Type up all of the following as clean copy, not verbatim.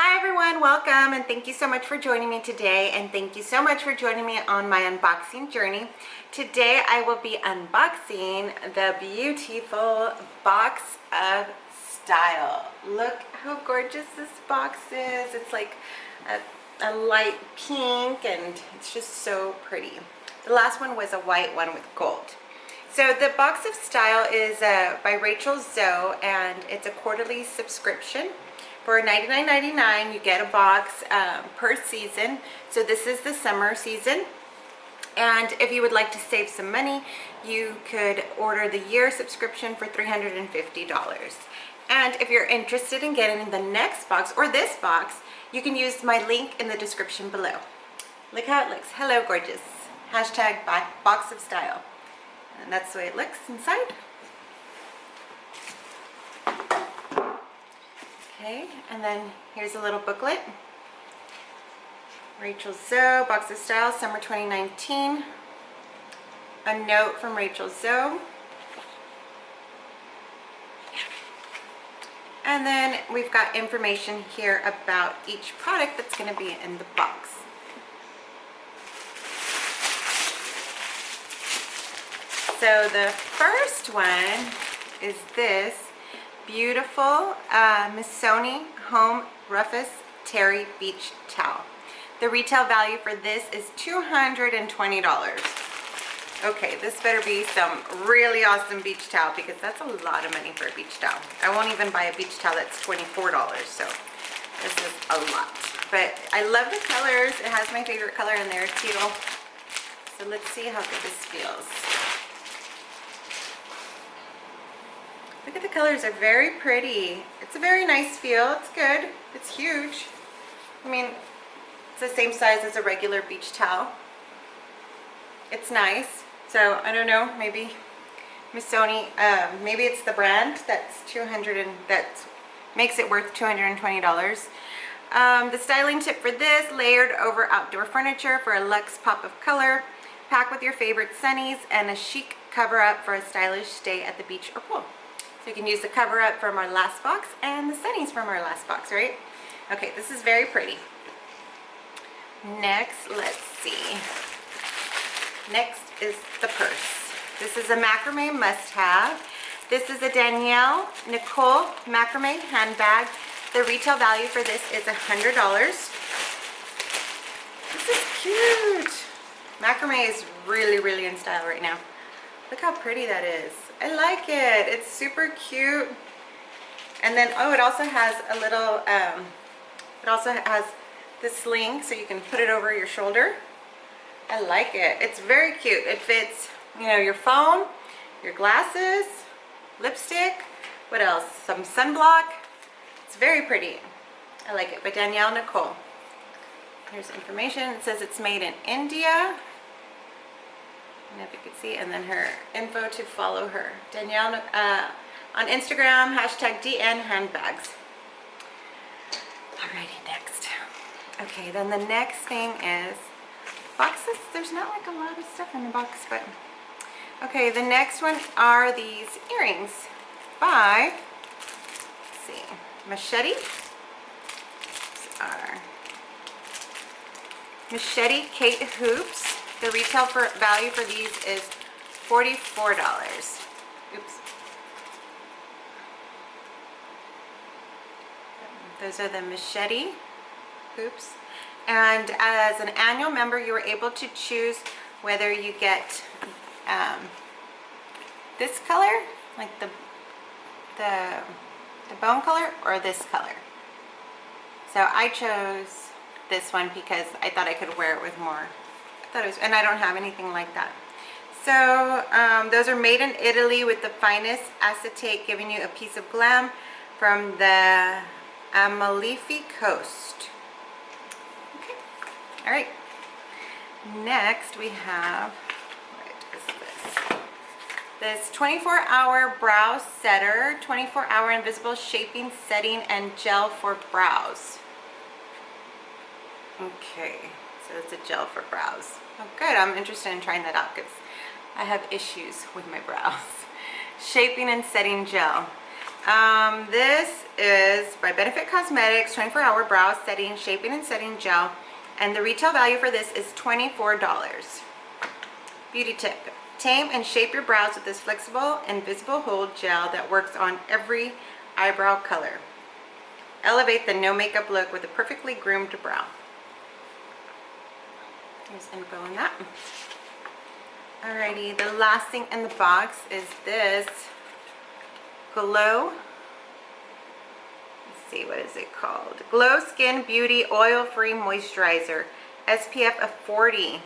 Hi everyone, welcome and thank you so much for joining me today, and thank you so much for joining me on my unboxing journey. Today I will be unboxing the beautiful Box of Style. Look how gorgeous this box is. It's like a light pink and it's just so pretty. The last one was a white one with gold. So the Box of Style is by Rachel Zoe, and it's a quarterly subscription. For $99.99 you get a box per season. So this is the summer season, and if you would like to save some money, you could order the year subscription for $350. And if you're interested in getting the next box or this box, you can use my link in the description below. Look how it looks. Hello gorgeous. Hashtag Box of Style. And that's the way it looks inside. Okay, and then here's a little booklet. Rachel Zoe, Box of Style, Summer 2019. A note from Rachel Zoe. And then we've got information here about each product that's going to be in the box. So the first one is this beautiful MISSONI Home Rufus Terry Beach Towel. The retail value for this is $220. Okay, this better be some really awesome beach towel, because that's a lot of money for a beach towel. I won't even buy a beach towel that's $24, so this is a lot. But I love the colors. It has my favorite color in there too. So let's see how good this feels. Look at the colors, they're very pretty. It's a very nice feel, it's good, it's huge. I mean, it's the same size as a regular beach towel. It's nice. So, I don't know, maybe MISSONI, maybe it's the brand that's that makes it worth $220. The styling tip for this: layered over outdoor furniture for a luxe pop of color. Pack with your favorite sunnies and a chic cover up for a stylish stay at the beach or pool. So you can use the cover up from our last box and the sunnies from our last box, right? Okay, this is very pretty. Next, let's see. Next is the purse. This is a macrame must-have. This is a NICOLE macrame handbag. The retail value for this is $100. This is cute. Macrame is really in style right now. Look how pretty that is. I like it. It's super cute. And then, oh, it also has a little, it also has the sling, so you can put it over your shoulder. I like it. It's very cute. It fits, you know, your phone, your glasses, lipstick, what else? Some sunblock. It's very pretty. I like it. By Danielle Nicole. Here's information. It says it's made in India. And if you could see, and then her info to follow her. Danielle on Instagram, hashtag DN Handbags. Alrighty, next. Okay, then the next thing is boxes. There's not like a lot of stuff in the box, but okay, the next one are these earrings by, let's see, Machete. These are Machete Kate Hoops. The retail value for these is $44. Oops. Those are the Machete hoops. And as an annual member, you are able to choose whether you get this color, like the bone color, or this color. So I chose this one because I thought I could wear it with more. And I don't have anything like that. So those are made in Italy with the finest acetate, giving you a piece of glam from the Amalfi Coast. Okay, all right. Next we have, what is this? This 24-hour brow setter, 24-hour invisible shaping, setting, and gel for brows. Okay. So it's a gel for brows. Oh good, I'm interested in trying that out because I have issues with my brows. Shaping and setting gel. This is by Benefit Cosmetics, 24-hour brow setting, shaping and setting gel. And the retail value for this is $24. Beauty tip. Tame and shape your brows with this flexible invisible hold gel that works on every eyebrow color. Elevate the no makeup look with a perfectly groomed brow. There's info on that. Alrighty, the last thing in the box is this Glow. Let's see, what is it called? Glow Skin Beauty Oil-Free Moisturizer, SPF of 40.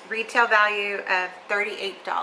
Retail value of $38.